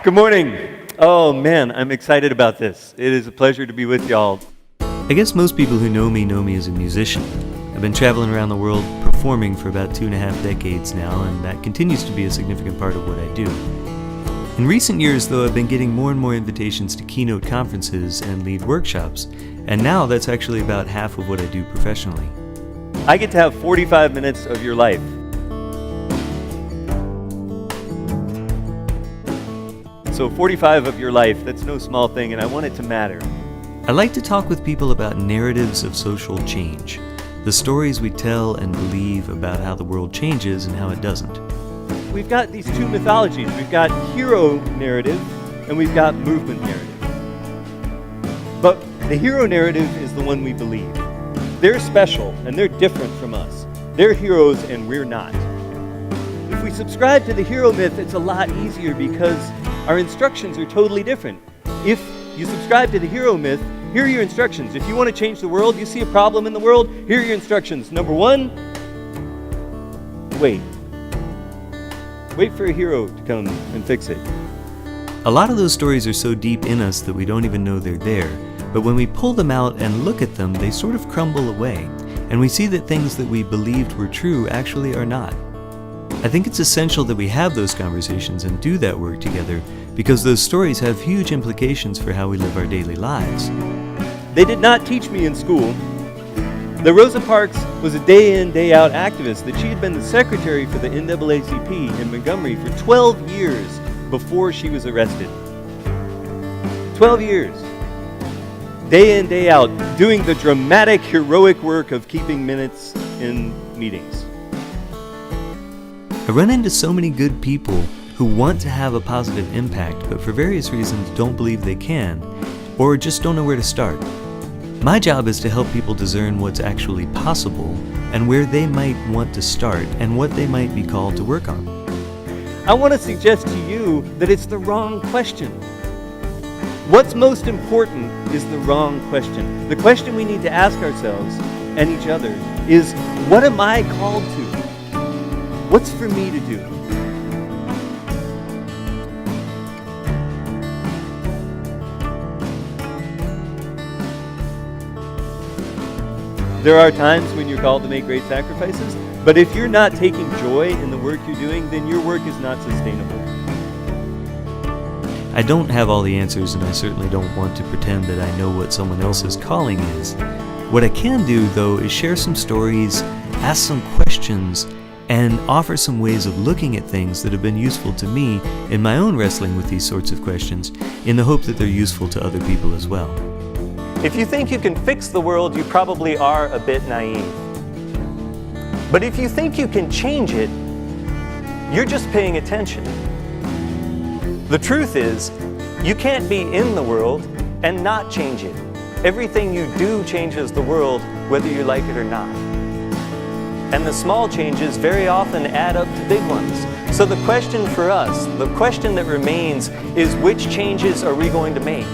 Good morning. Oh man, I'm excited about this. It is a pleasure to be with y'all. I guess most people who know me as a musician. I've been traveling around the world performing for about 2.5 decades now, and that continues to be a significant part of what I do. In recent years, though, I've been getting more and more invitations to keynote conferences and lead workshops, and now that's actually about half of what I do professionally. I get to have 45 minutes of your life. So 45 of your life, that's no small thing, and I want it to matter. I like to talk with people about narratives of social change, the stories we tell and believe about how the world changes and how it doesn't. We've got these two mythologies. We've got hero narrative, and we've got movement narrative. But the hero narrative is the one we believe. They're special, and they're different from us. They're heroes, and we're not. If we subscribe to the hero myth, it's a lot easier because our instructions are totally different. If you subscribe to the hero myth, here are your instructions. If you want to change the world, you see a problem in the world, here are your instructions. Number one, wait. Wait for a hero to come and fix it. A lot of those stories are so deep in us that we don't even know they're there, but when we pull them out and look at them, they sort of crumble away, and we see that things that we believed were true actually are not. I think it's essential that we have those conversations and do that work together because those stories have huge implications for how we live our daily lives. They did not teach me in school that Rosa Parks was a day-in, day-out activist, that she had been the secretary for the NAACP in Montgomery for 12 years before she was arrested. 12 years. Day in, day out, doing the dramatic, heroic work of keeping minutes in meetings. I run into so many good people who want to have a positive impact, but for various reasons don't believe they can, or just don't know where to start. My job is to help people discern what's actually possible and where they might want to start and what they might be called to work on. I want to suggest to you that it's the wrong question. What's most important is the wrong question. The question we need to ask ourselves and each other is, what am I called to? What's for me to do? There are times when you're called to make great sacrifices, but if you're not taking joy in the work you're doing, then your work is not sustainable. I don't have all the answers, and I certainly don't want to pretend that I know what someone else's calling is. What I can do, though, is share some stories, ask some questions, and offer some ways of looking at things that have been useful to me in my own wrestling with these sorts of questions, in the hope that they're useful to other people as well. If you think you can fix the world, you probably are a bit naive. But if you think you can change it, you're just paying attention. The truth is, you can't be in the world and not change it. Everything you do changes the world, whether you like it or not. And the small changes very often add up to big ones. So the question for us, the question that remains, is which changes are we going to make?